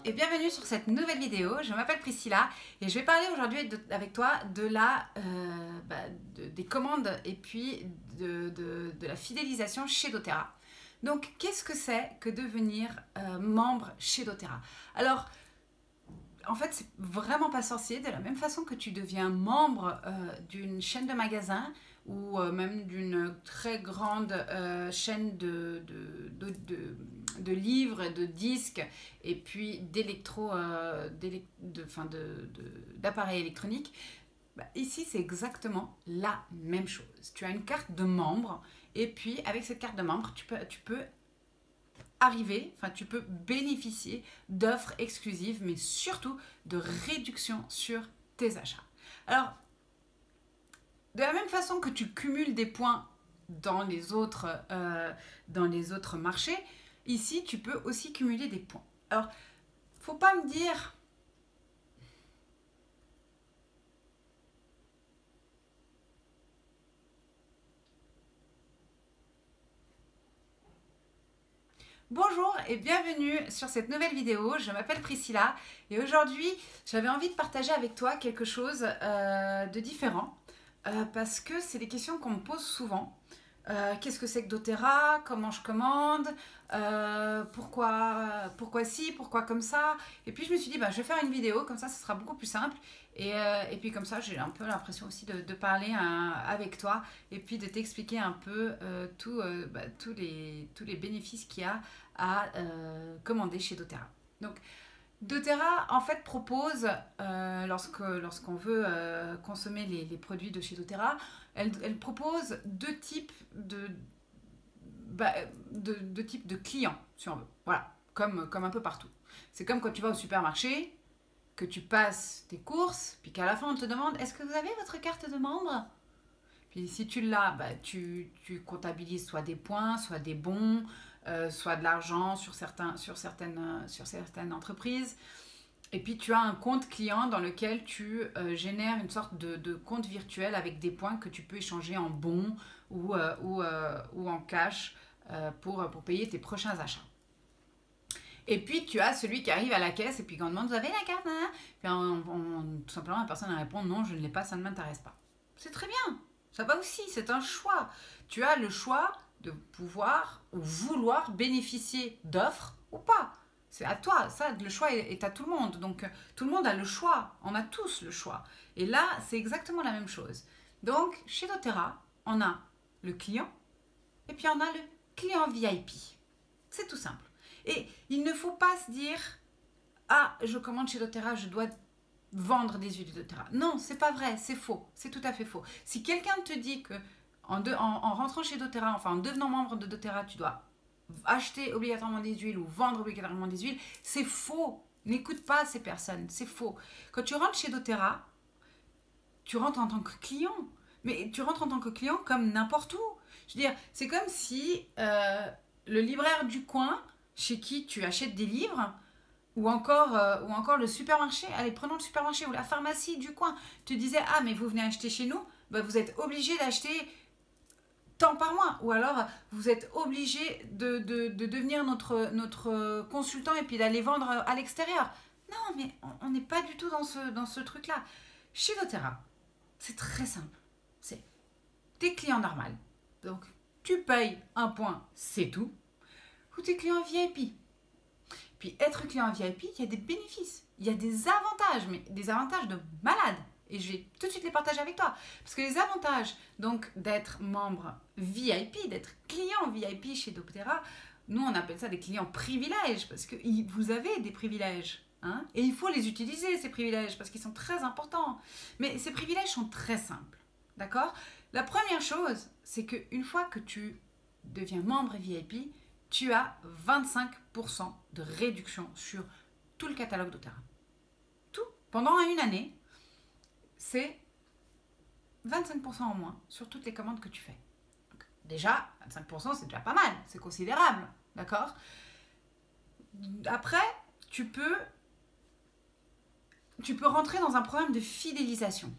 et bienvenue sur cette nouvelle vidéo. Je m'appelle Priscilla et je vais parler aujourd'hui avec toi de des commandes et puis de la fidélisation chez doTERRA. Donc, qu'est-ce que c'est que devenir membre chez doTERRA? Alors, en fait, c'est vraiment pas sorcier. De la même façon que tu deviens membre d'une chaîne de magasins ou même d'une très grande chaîne de livres, de disques et puis d'appareils électroniques, ici c'est exactement la même chose. Tu as une carte de membre et puis avec cette carte de membre, tu peux tu peux bénéficier d'offres exclusives, mais surtout de réductions sur tes achats. Alors, de la même façon que tu cumules des points dans les autres marchés, ici, tu peux aussi cumuler des points. Alors, faut pas me dire... Bonjour et bienvenue sur cette nouvelle vidéo. Je m'appelle Priscilla et aujourd'hui, j'avais envie de partager avec toi quelque chose de différent parce que c'est des questions qu'on me pose souvent. Qu'est-ce que c'est que doTERRA? Comment je commande? Pourquoi ci? Pourquoi comme ça? Et puis je me suis dit, je vais faire une vidéo, comme ça, ce sera beaucoup plus simple. Et puis comme ça, j'ai un peu l'impression aussi de parler avec toi et puis de t'expliquer un peu tous les bénéfices qu'il y a à commander chez doTERRA. Donc, doTERRA, en fait, propose, lorsqu'on veut consommer les produits de chez doTERRA, elle propose deux types de clients, si on veut. Voilà, comme un peu partout. C'est comme quand tu vas au supermarché, que tu passes tes courses, puis qu'à la fin, on te demande « Est-ce que vous avez votre carte de membre ?» Puis si tu l'as, tu comptabilises soit des points, soit des bons, soit de l'argent sur certaines entreprises. Et puis tu as un compte client dans lequel tu génères une sorte de compte virtuel avec des points que tu peux échanger en bons ou en cash pour payer tes prochains achats. Et puis tu as celui qui arrive à la caisse et puis quand on demande vous avez la carte, hein? Puis tout simplement la personne répond non, je ne l'ai pas, ça ne m'intéresse pas. C'est très bien, ça va aussi, c'est un choix. Tu as le choix de pouvoir ou vouloir bénéficier d'offres ou pas. C'est à toi, ça, le choix est à tout le monde. Donc, tout le monde a le choix, on a tous le choix. Et là, c'est exactement la même chose. Donc, chez doTERRA, on a le client et puis on a le client VIP. C'est tout simple. Et il ne faut pas se dire « Ah, je commande chez doTERRA, je dois vendre des huiles de doTERRA. » Non, c'est pas vrai, c'est faux, c'est tout à fait faux. Si quelqu'un te dit que en rentrant chez doTERRA, enfin en devenant membre de doTERRA, tu dois acheter obligatoirement des huiles ou vendre obligatoirement des huiles, c'est faux. N'écoute pas ces personnes, c'est faux. Quand tu rentres chez doTERRA, tu rentres en tant que client. Mais tu rentres en tant que client comme n'importe où. Je veux dire, c'est comme si le libraire du coin, chez qui tu achètes des livres, ou encore le supermarché, allez, prenons le supermarché ou la pharmacie du coin, tu disais, ah, mais vous venez acheter chez nous, vous êtes obligé d'acheter tant par mois, ou alors vous êtes obligé de devenir notre consultant et puis d'aller vendre à l'extérieur. Non, mais on n'est pas du tout dans ce truc-là. Chez doTERRA, c'est très simple. C'est tes clients normaux. Donc, tu payes un point, c'est tout. Ou tes clients VIP. Puis, être client VIP, il y a des bénéfices. Il y a des avantages, mais des avantages de malade. Et je vais tout de suite les partager avec toi. Parce que les avantages, donc, d'être membre VIP, d'être client VIP chez doTERRA, nous, on appelle ça des clients privilèges, parce que vous avez des privilèges. Hein, et il faut les utiliser, ces privilèges, parce qu'ils sont très importants. Mais ces privilèges sont très simples. D'accord? La première chose, c'est qu'une fois que tu deviens membre VIP, tu as 25% de réduction sur tout le catalogue doTERRA. Tout. Pendant une année, c'est 25% en moins sur toutes les commandes que tu fais. Donc, déjà, 25%, c'est déjà pas mal, c'est considérable, d'accord? Après, tu peux rentrer dans un programme de fidélisation,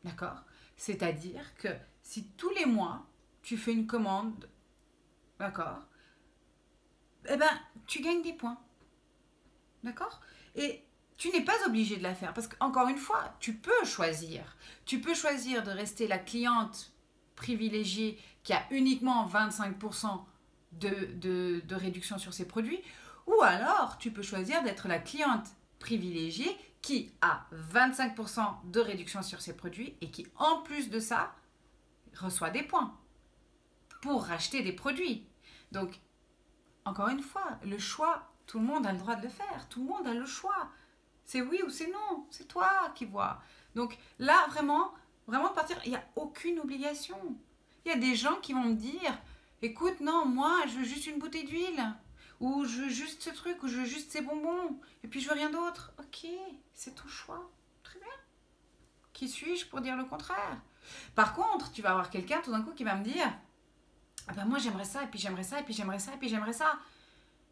d'accord? C'est-à-dire que si tous les mois, tu fais une commande, d'accord? Eh ben, tu gagnes des points. D'accord? Et tu n'es pas obligé de la faire parce qu'encore une fois, tu peux choisir. Tu peux choisir de rester la cliente privilégiée qui a uniquement 25% de réduction sur ses produits, ou alors tu peux choisir d'être la cliente privilégiée qui a 25% de réduction sur ses produits et qui, en plus de ça, reçoit des points pour racheter des produits. Donc, encore une fois, le choix, tout le monde a le droit de le faire. Tout le monde a le choix. C'est oui ou c'est non. C'est toi qui vois. Donc là, vraiment, vraiment de partir, il n'y a aucune obligation. Il y a des gens qui vont me dire, écoute, non, moi, je veux juste une bouteille d'huile. Ou je veux juste ce truc, ou je veux juste ces bonbons. Et puis je veux rien d'autre. Ok, c'est ton choix. Très bien. Qui suis-je pour dire le contraire? Par contre, tu vas avoir quelqu'un tout d'un coup qui va me dire, ah ben moi j'aimerais ça, et puis j'aimerais ça, et puis j'aimerais ça, et puis j'aimerais ça.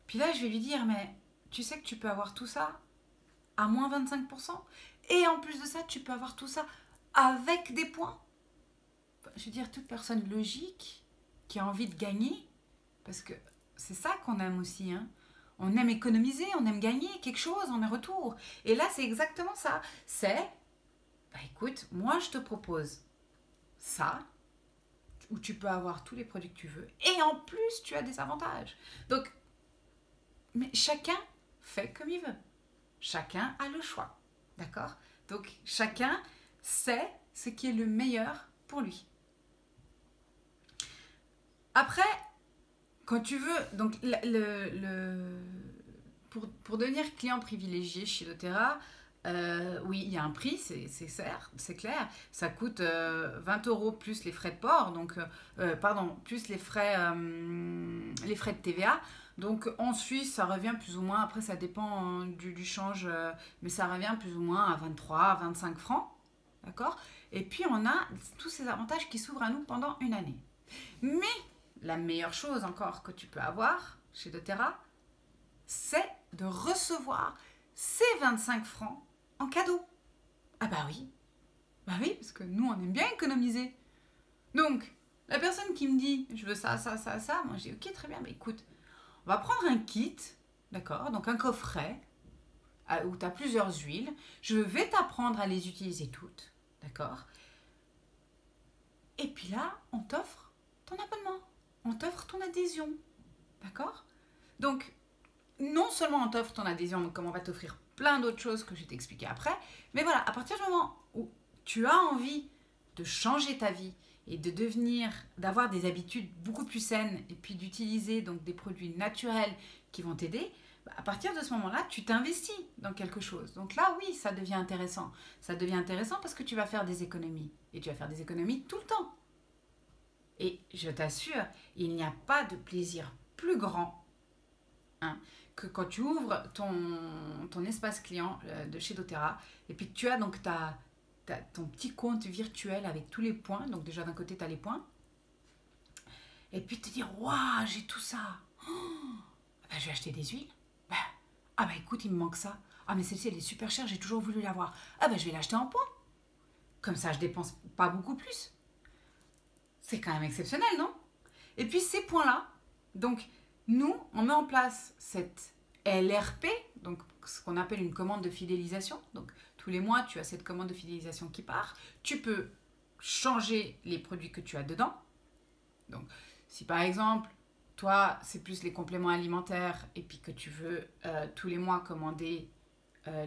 Puis là, je vais lui dire, mais tu sais que tu peux avoir tout ça à moins 25%. Et en plus de ça, tu peux avoir tout ça avec des points. Je veux dire, toute personne logique qui a envie de gagner, parce que c'est ça qu'on aime aussi, hein. On aime économiser, on aime gagner quelque chose en retour. Et là, c'est exactement ça. C'est, bah écoute, moi je te propose ça, où tu peux avoir tous les produits que tu veux, et en plus, tu as des avantages. Donc, mais chacun fait comme il veut. Chacun a le choix. D'accord? Donc, chacun sait ce qui est le meilleur pour lui. Après, quand tu veux, donc pour devenir client privilégié chez doTERRA, oui, il y a un prix, c'est clair. Ça coûte 20 euros plus les frais de port, donc, pardon, plus les frais de TVA. Donc en Suisse, ça revient plus ou moins, après ça dépend du change, mais ça revient plus ou moins à 23, à 25 francs. D'accord? Et puis on a tous ces avantages qui s'ouvrent à nous pendant une année. Mais la meilleure chose encore que tu peux avoir chez doTERRA, c'est de recevoir ces 25 francs en cadeau. Ah bah oui, parce que nous on aime bien économiser. Donc, la personne qui me dit je veux ça, ça, ça, ça, moi je dis ok très bien, mais écoute, on va prendre un kit, d'accord, donc un coffret où tu as plusieurs huiles. Je vais t'apprendre à les utiliser toutes, d'accord. Et puis là, on t'offre ton abonnement, on t'offre ton adhésion, d'accord. Donc, non seulement on t'offre ton adhésion, donc comme on va t'offrir plein d'autres choses que je vais t'expliquer après, mais voilà, à partir du moment où tu as envie de changer ta vie et de d'avoir des habitudes beaucoup plus saines et puis d'utiliser donc des produits naturels qui vont t'aider, à partir de ce moment-là, tu t'investis dans quelque chose. Donc là, oui, ça devient intéressant. Ça devient intéressant parce que tu vas faire des économies. Et tu vas faire des économies tout le temps. Et je t'assure, il n'y a pas de plaisir plus grand, hein, que quand tu ouvres ton espace client de chez doTERRA et puis tu as donc ton petit compte virtuel avec tous les points. Donc déjà d'un côté, tu as les points. Et puis te dire, waouh, j'ai tout ça. Oh, bah, je vais acheter des huiles. Bah, ah bah écoute, il me manque ça. Ah mais celle-ci, elle est super chère, j'ai toujours voulu l'avoir. Ah bah je vais l'acheter en points. Comme ça, je dépense pas beaucoup plus. C'est quand même exceptionnel, non? Et puis ces points-là, donc nous, on met en place cette LRP, donc ce qu'on appelle une commande de fidélisation. Donc tous les mois, tu as cette commande de fidélisation qui part. Tu peux changer les produits que tu as dedans. Donc si par exemple, toi, c'est plus les compléments alimentaires et puis que tu veux tous les mois commander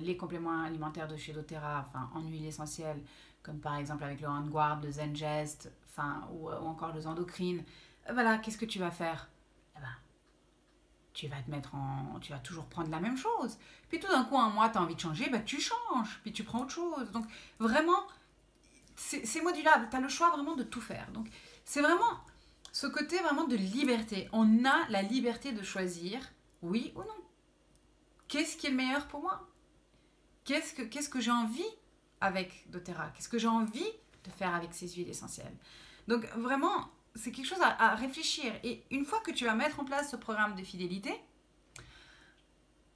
les compléments alimentaires de chez doTERRA, enfin en huile essentielle, comme par exemple avec le Handguard, le Zengest, enfin, ou encore le Zendocrine, voilà, qu'est-ce que tu vas faire? Eh ben, tu vas toujours prendre la même chose. Puis tout d'un coup, un mois, tu as envie de changer, bah, tu changes, puis tu prends autre chose. Donc vraiment, c'est modulable, tu as le choix vraiment de tout faire. Donc c'est vraiment ce côté vraiment de liberté. On a la liberté de choisir, oui ou non. Qu'est-ce qui est le meilleur pour moi? Qu'est-ce que j'ai envie avec doTERRA? Qu'est-ce que j'ai envie de faire avec ces huiles essentielles? Donc vraiment, c'est quelque chose à réfléchir. Et une fois que tu vas mettre en place ce programme de fidélité,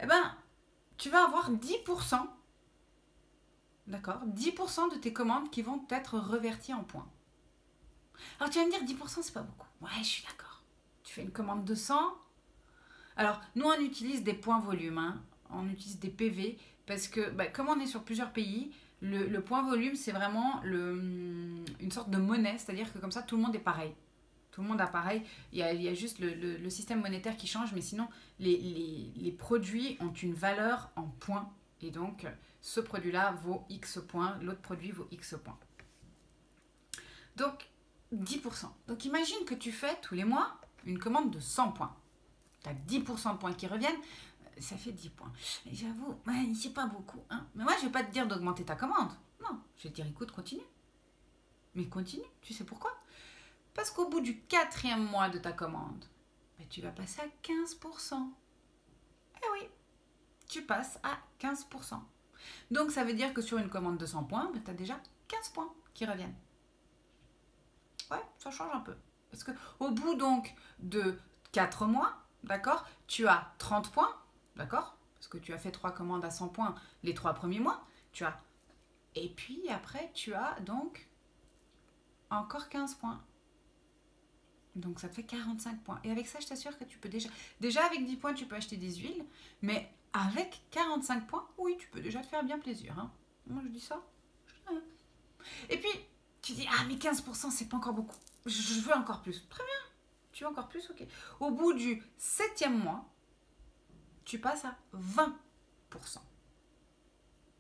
eh ben, tu vas avoir 10%, d'accord, 10% de tes commandes qui vont être reverties en points. Alors tu vas me dire 10% c'est pas beaucoup. Ouais, je suis d'accord. Tu fais une commande de 100. Alors nous on utilise des points volume, hein. on utilise des PV, parce que bah, comme on est sur plusieurs pays, le point volume, c'est vraiment une sorte de monnaie, c'est-à-dire que comme ça, tout le monde est pareil. Tout le monde a pareil. Il y a juste le système monétaire qui change, mais sinon, les produits ont une valeur en points. Et donc, ce produit-là vaut X points, l'autre produit vaut X points. Donc, 10%. Donc, imagine que tu fais tous les mois une commande de 100 points. Tu as 10% de points qui reviennent, ça fait 10 points. Et j'avoue, ouais, c'est pas beaucoup. Hein. Mais moi, je vais pas te dire d'augmenter ta commande. Non, je vais te dire, écoute, continue. Mais continue, tu sais pourquoi? Parce qu'au bout du 4e mois de ta commande, ben, tu vas passer à 15%. Eh oui, tu passes à 15%. Donc, ça veut dire que sur une commande de 100 points, ben, tu as déjà 15 points qui reviennent. Ouais, ça change un peu. Parce qu'au bout donc de 4 mois, d'accord, tu as 30 points, d'accord? Parce que tu as fait 3 commandes à 100 points les 3 premiers mois. Tu as... Et puis après, tu as donc encore 15 points. Donc ça te fait 45 points. Et avec ça, je t'assure que tu peux déjà... Déjà avec 10 points, tu peux acheter des huiles. Mais avec 45 points, oui, tu peux déjà te faire bien plaisir. Hein. Moi, je dis ça. Et puis, tu dis, ah mais 15%, c'est pas encore beaucoup. Je veux encore plus. Très bien. Tu veux encore plus, ok. Au bout du 7e mois, tu passes à 20%.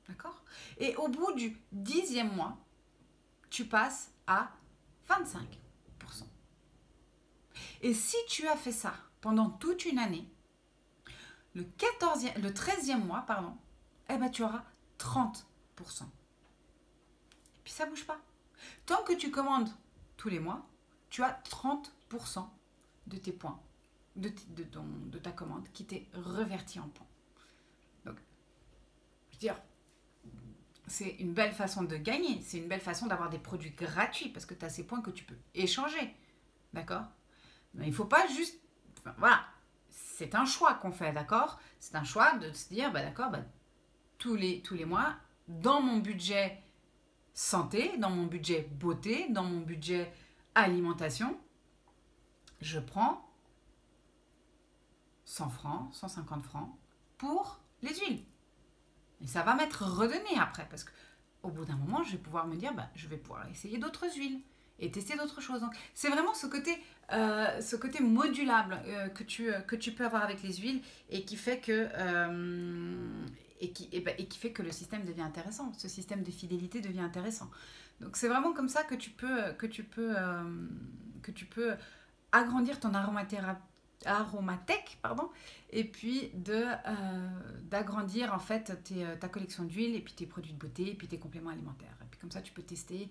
D'accord? Et au bout du 10e mois, tu passes à 25%. Et si tu as fait ça pendant toute une année, le 13e mois, pardon, eh ben, tu auras 30%. Et puis ça ne bouge pas. Tant que tu commandes tous les mois, tu as 30% de tes points, de ta commande qui t'est reverti en points. Donc, je veux dire, c'est une belle façon de gagner, c'est une belle façon d'avoir des produits gratuits parce que tu as ces points que tu peux échanger. D'accord? Mais il ne faut pas juste... Enfin, voilà, c'est un choix qu'on fait, d'accord? C'est un choix de se dire, bah, d'accord, bah, tous les mois, dans mon budget santé, dans mon budget beauté, dans mon budget alimentation, je prends 100 francs, 150 francs pour les huiles. Et ça va m'être redonné après, parce qu'au bout d'un moment, je vais pouvoir me dire, bah, je vais pouvoir essayer d'autres huiles et tester d'autres choses. Donc, c'est vraiment ce côté modulable que tu peux avoir avec les huiles et qui fait que, qui fait que le système devient intéressant. Ce système de fidélité devient intéressant. Donc, c'est vraiment comme ça que tu peux agrandir ton aromathèque, et puis d'agrandir en fait ta collection d'huile et puis tes produits de beauté et puis tes compléments alimentaires. Et puis comme ça, tu peux tester.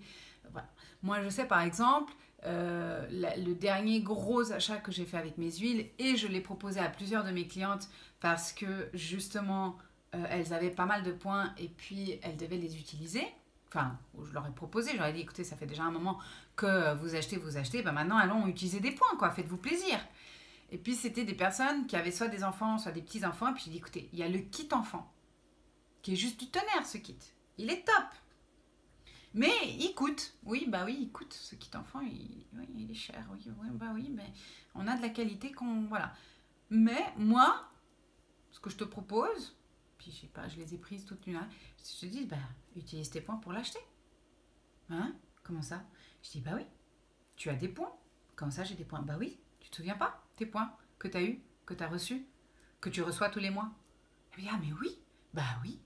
Voilà. Moi, je sais par exemple, le dernier gros achat que j'ai fait avec mes huiles, et je l'ai proposé à plusieurs de mes clientes parce que justement, elles avaient pas mal de points et puis elles devaient les utiliser. Enfin, je leur ai proposé, je leur ai dit, écoutez, ça fait déjà un moment que vous achetez, ben maintenant allons utiliser des points, quoi, faites-vous plaisir. Et puis c'était des personnes qui avaient soit des enfants, soit des petits-enfants, et puis j'ai dit, écoutez, il y a le kit enfant, qui est juste du tonnerre, ce kit. Il est top. Mais il coûte. Oui, bah oui, il coûte. Ce kit enfant, il est cher. Oui, bah oui, mais on a de la qualité voilà. Mais moi, ce que je te propose, puis je sais pas, je les ai prises toutes une heure, je te dis, bah, utilise tes points pour l'acheter. Hein? Comment ça? Je dis, bah oui, tu as des points. Comment ça, j'ai des points? Bah oui, tu te souviens pas tes points que tu as eu, que tu as reçus, que tu reçois tous les mois? Et puis, ah, mais oui, bah oui.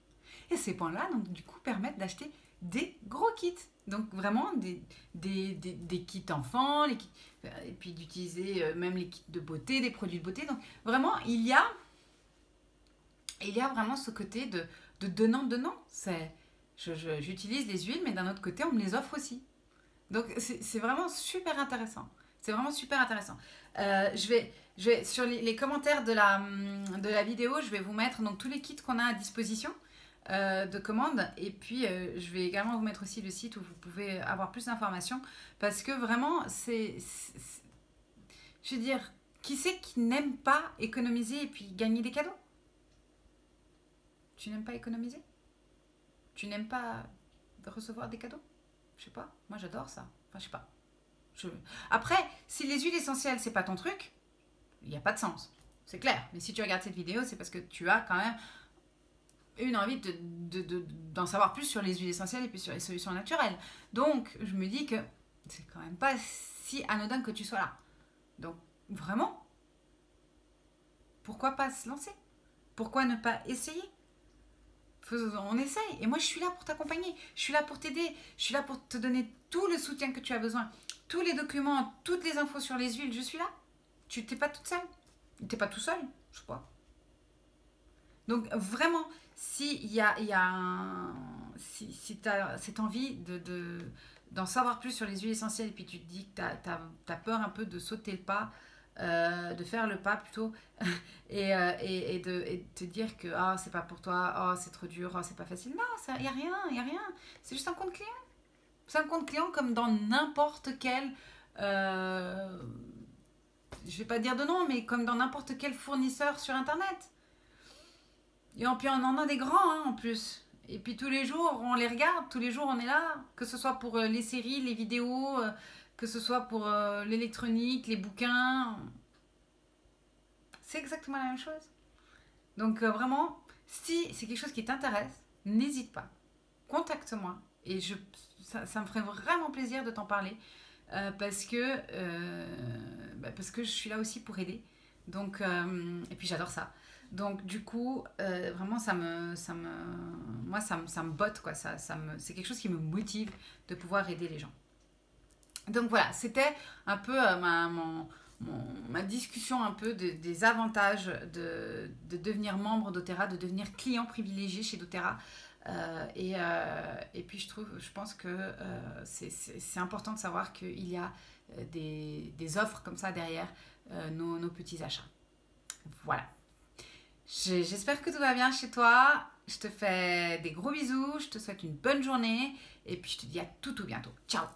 Et ces points-là, donc, du coup, permettent d'acheter des gros kits. Donc, vraiment, des kits enfants, et puis d'utiliser même les kits de beauté, des produits de beauté. Donc, vraiment, il y a vraiment ce côté de donnant-donnant. J'utilise les huiles, mais d'un autre côté, on me les offre aussi. Donc, c'est vraiment super intéressant. C'est vraiment super intéressant. Je vais sur les commentaires de la vidéo, je vais vous mettre donc, tous les kits qu'on a à disposition de commande. Et puis, je vais également vous mettre aussi le site où vous pouvez avoir plus d'informations. Parce que vraiment, je veux dire, qui c'est qui n'aime pas économiser et puis gagner des cadeaux? Tu n'aimes pas économiser? Tu n'aimes pas recevoir des cadeaux? Je sais pas, moi j'adore ça. Enfin, je sais pas. Après, si les huiles essentielles, c'est pas ton truc, il n'y a pas de sens. C'est clair. Mais si tu regardes cette vidéo, c'est parce que tu as quand même une envie d'en savoir plus sur les huiles essentielles et puis sur les solutions naturelles. Donc, je me dis que c'est quand même pas si anodin que tu sois là. Donc, vraiment, pourquoi pas se lancer? Pourquoi ne pas essayer? On essaye. Et moi, je suis là pour t'accompagner. Je suis là pour t'aider. Je suis là pour te donner tout le soutien que tu as besoin. Tous les documents, toutes les infos sur les huiles, je suis là. Tu n'es pas toute seule. Tu n'es pas tout seul, je sais pas. Donc, vraiment, si tu as cette envie d'en savoir plus sur les huiles essentielles et puis tu te dis que tu as peur un peu de sauter le pas, de faire le pas plutôt et de te dire que c'est pas pour toi, c'est trop dur, c'est pas facile. Non, il n'y a rien. C'est juste un compte client. C'est un compte client comme dans n'importe quel, je vais pas dire de nom, mais comme dans n'importe quel fournisseur sur Internet. Et puis on en a des grands en plus. Et puis tous les jours, on les regarde, tous les jours on est là, que ce soit pour les séries, les vidéos, que ce soit pour l'électronique, les bouquins. C'est exactement la même chose. Donc vraiment, si c'est quelque chose qui t'intéresse, n'hésite pas. Contacte-moi et ça me ferait vraiment plaisir de t'en parler parce que je suis là aussi pour aider. Donc, et puis j'adore ça. Donc du coup, vraiment ça me botte quoi. C'est quelque chose qui me motive de pouvoir aider les gens. Donc voilà, c'était un peu ma discussion un peu des avantages de devenir membre d'Otera, de devenir client privilégié chez doTERRA. Et puis je pense que c'est important de savoir qu'il y a des offres comme ça derrière nos petits achats. Voilà. J'espère que tout va bien chez toi. Je te fais des gros bisous. Je te souhaite une bonne journée. Et puis je te dis à tout bientôt. Ciao!